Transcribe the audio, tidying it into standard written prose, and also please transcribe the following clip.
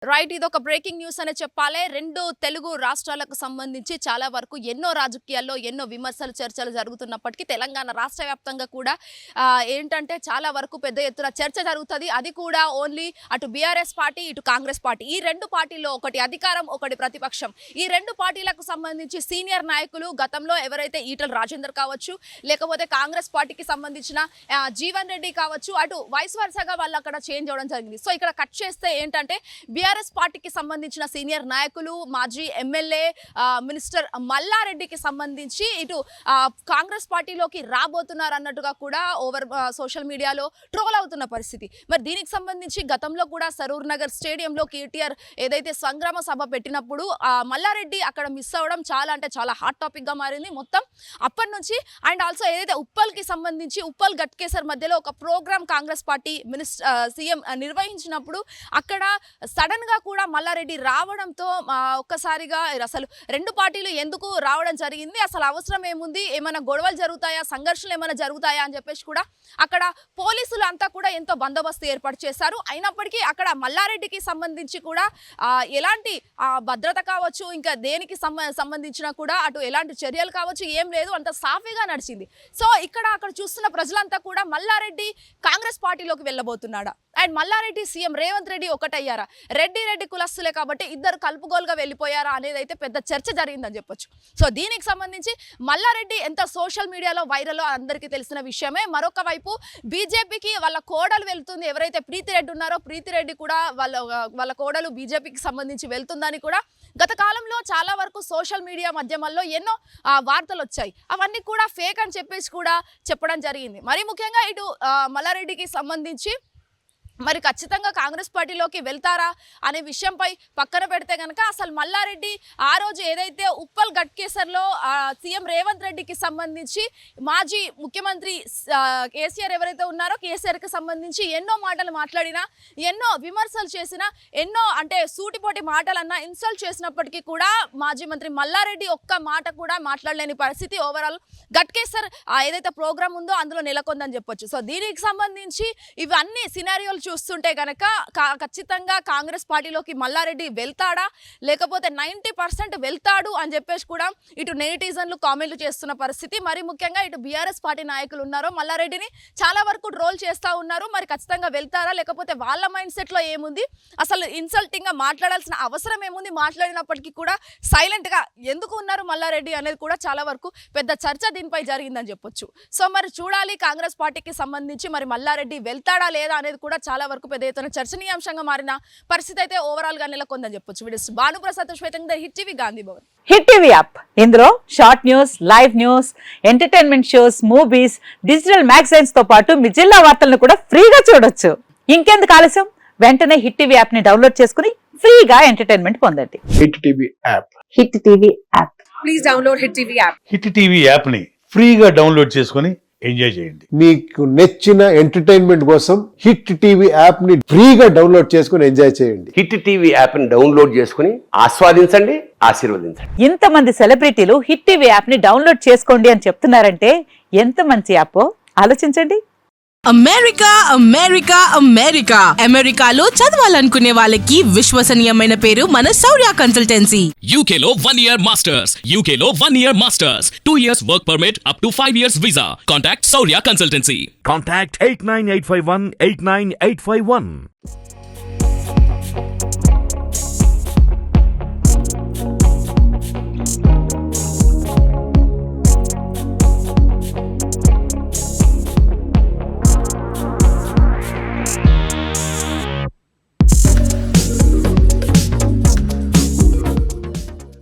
Right, ఇది ఒక breaking news అనే చెప్పాలి. రెండు తెలుగు రాష్ట్రాలకు సంబంధించి చాలా వరకు ఎన్నో రాజకీయాల్లో ఎన్నో విమర్శలు చర్చలు జరుగుతున్నప్పటికీ తెలంగాణ రాష్ట్ర వ్యాప్తంగా కూడా ఏంటంటే చాలా వరకు పెద్ద ఎత్తున చర్చ జరుగుతుంది. అది కూడా ఓన్లీ అటు బీఆర్ఎస్ పార్టీ ఇటు కాంగ్రెస్ పార్టీ, ఈ రెండు పార్టీల్లో ఒకటి అధికారం ఒకటి ప్రతిపక్షం. ఈ రెండు పార్టీలకు సంబంధించి సీనియర్ నాయకులు గతంలో ఎవరైతే ఈటల రాజేందర్ కావచ్చు, లేకపోతే కాంగ్రెస్ పార్టీకి సంబంధించిన జీవన్ రెడ్డి కావచ్చు, అటు వైస్ వర్సగా వాళ్ళు అక్కడ చేంజ్ అవ్వడం జరిగింది. సో ఇక్కడ కట్ చేస్తే ఏంటంటే బీఆర్ఎస్ పార్టీకి సంబంధించిన సీనియర్ నాయకులు, మాజీ ఎమ్మెల్యే మినిస్టర్ మల్లారెడ్డికి సంబంధించి ఇటు కాంగ్రెస్ పార్టీలోకి రాబోతున్నారు అన్నట్టుగా కూడా సోషల్ మీడియాలో ట్రోల్ అవుతున్న పరిస్థితి. మరి దీనికి సంబంధించి గతంలో కూడా సరూర్ నగర్ స్టేడియంలో కేటీఆర్ ఏదైతే సంగ్రామ సభ పెట్టినప్పుడు మల్లారెడ్డి అక్కడ మిస్ అవ్వడం చాలా అంటే చాలా హాట్ టాపిక్ గా మారింది మొత్తం అప్పటి నుంచి. అండ్ ఆల్సో ఏదైతే ఉప్పల్కి సంబంధించి ఉప్పల్ గట్కేసర్ మధ్యలో ఒక ప్రోగ్రామ్ కాంగ్రెస్ పార్టీ సీఎం నిర్వహించినప్పుడు అక్కడ సడన్ గా కూడా మల్లారెడ్డి రావడంతో ఒక్కసారిగా అసలు రెండు పార్టీలు ఎందుకు రావడం జరిగింది, అసలు అవసరం ఏముంది, ఏమైనా గొడవలు జరుగుతాయా, సంఘర్షణలు ఏమైనా జరుగుతాయా అని చెప్పేసి కూడా అక్కడ పోలీసులు అంతా కూడా ఎంతో బందోబస్తు ఏర్పాటు చేశారు. అయినప్పటికీ అక్కడ మల్లారెడ్డికి సంబంధించి కూడా ఎలాంటి భద్రత కావచ్చు, ఇంకా దేనికి సంబంధించిన కూడా అటు ఎలాంటి చర్యలు కావచ్చు ఏం లేదు, అంత సాఫీగా నడిచింది. సో అక్కడ చూస్తున్న ప్రజలంతా కూడా మల్లారెడ్డి కాంగ్రెస్ పార్టీలోకి వెళ్ళబోతున్నాడా అండ్ మల్లారెడ్డి సీఎం రేవంత్ రెడ్డి ఒకటయ్యారా, రెడ్డి కులస్తులే కాబట్టి ఇద్దరు కలుపుగోలుగా వెళ్ళిపోయారా అనేది అయితే పెద్ద చర్చ జరిగిందని చెప్పొచ్చు. సో దీనికి సంబంధించి మల్లారెడ్డి ఎంత సోషల్ మీడియాలో వైరల్ అందరికీ తెలిసిన విషయమే. మరొక వైపు బీజేపీకి వాళ్ళ కోడలు వెళ్తుంది, ఎవరైతే ప్రీతిరెడ్డి ఉన్నారో ప్రీతిరెడ్డి కూడా వాళ్ళ కోడలు బీజేపీకి సంబంధించి వెళ్తుందని కూడా గత కాలంలో చాలా వరకు సోషల్ మీడియా మాధ్యమాల్లో ఎన్నో వార్తలు వచ్చాయి. అవన్నీ కూడా ఫేక్ అని చెప్పేసి కూడా చెప్పడం జరిగింది. మరి ముఖ్యంగా ఇటు మల్లారెడ్డికి సంబంధించి మరి ఖచ్చితంగా కాంగ్రెస్ పార్టీలోకి వెళ్తారా అనే విషయంపై పక్కన పెడితే కనుక అసలు మల్లారెడ్డి ఆ రోజు ఏదైతే ఉప్పల్ గట్కేసర్లో సీఎం రేవంత్ రెడ్డికి సంబంధించి మాజీ ముఖ్యమంత్రి కేసీఆర్ ఎవరైతే ఉన్నారో కేసీఆర్కి సంబంధించి ఎన్నో మాటలు మాట్లాడినా, ఎన్నో విమర్శలు చేసినా, ఎన్నో అంటే సూటిపోటి మాటలన్నా ఇన్సల్ట్ చేసినప్పటికీ కూడా మాజీ మంత్రి మల్లారెడ్డి ఒక్క మాట కూడా మాట్లాడలేని పరిస్థితి ఓవరాల్ గట్కేసర్ ఏదైతే ప్రోగ్రామ్ ఉందో అందులో నెలకొందని చెప్పొచ్చు. సో దీనికి సంబంధించి ఇవన్నీ సినారియోలు చూస్తుంటే కనుక ఖచ్చితంగా కాంగ్రెస్ పార్టీలోకి మల్లారెడ్డి వెళ్తాడా, లేకపోతే 90% వెళ్తాడు అని చెప్పేసి కూడా ఇటు నెటిజన్లు కామెంట్లు చేస్తున్న పరిస్థితి. మరి ముఖ్యంగా ఇటు బీఆర్ఎస్ పార్టీ నాయకులు ఉన్నారో మల్లారెడ్డిని చాలా వరకు ట్రోల్ చేస్తూ ఉన్నారు. మరి ఖచ్చితంగా వెళ్తారా, లేకపోతే వాళ్ళ మైండ్ సెట్లో ఏముంది, అసలు ఇన్సల్టింగ్గా మాట్లాడాల్సిన అవసరం ఏముంది, మాట్లాడినప్పటికీ కూడా సైలెంట్గా ఎందుకు ఉన్నారు మల్లారెడ్డి అనేది కూడా చాలా వరకు పెద్ద చర్చ దీనిపై జరిగిందని చెప్పొచ్చు. సో మరి చూడాలి కాంగ్రెస్ పార్టీకి సంబంధించి మరి మల్లారెడ్డి వెళ్తాడా లేదా అనేది కూడా చాలా వరకు పెద్ద ఎత్తున చర్చనీయాంశంగా మారిన పరిస్థితి అయితే ఓవరాల్ గా నెలకొందని చెప్పొచ్చు. వీడియోస్ భానుప్రసాద్ శ్వేతంగా hit TV Gandhi Bhavan. Hit TV app ఇందులో short news, live news, entertainment shows, movies, digital magazines తో పాటు మీ జిల్లా వార్తలను కూడా ఫ్రీగా చూడొచ్చు. ఇంకెందుకు ఆలస్యం, వెంటనే హిట్ టీవీ యాప్ ని డౌన్లోడ్ చేసుకుని ఫ్రీగా ఎంటర్టైన్మెంట్ పొందండి. Hit TV app. Hit TV app. Please download hit TV app. Hit TV app ని ఫ్రీగా డౌన్లోడ్ చేసుకుని ఎంజాయ్ చేయండి. మీకు నచ్చిన ఎంటర్టైన్మెంట్ కోసం హిట్ టీవీ యాప్ ని ఫ్రీగా డౌన్లోడ్ చేసుకుని ఎంజాయ్ చేయండి. హిట్ టీవీ యాప్ ని డౌన్లోడ్ చేసుకుని ఆస్వాదించండి, ఆశీర్వదించండి. ఇంతమంది సెలబ్రిటీలు హిట్ టీవీ యాప్ ని డౌన్లోడ్ చేసుకోండి అని చెప్తున్నారంటే ఎంత మంచి యాప్ ఆలోచించండి. అమెరికాలో చదవాలనుకునే వాళ్ళకి విశ్వసనీయమైన పేరు మన శౌర్య కన్సల్టెన్సీ. UK లో 1 year masters, UK లో 1 year masters, 2 years work permit up to 5 years visa. Contact Saurya Consultancy. Contact 89851 89851.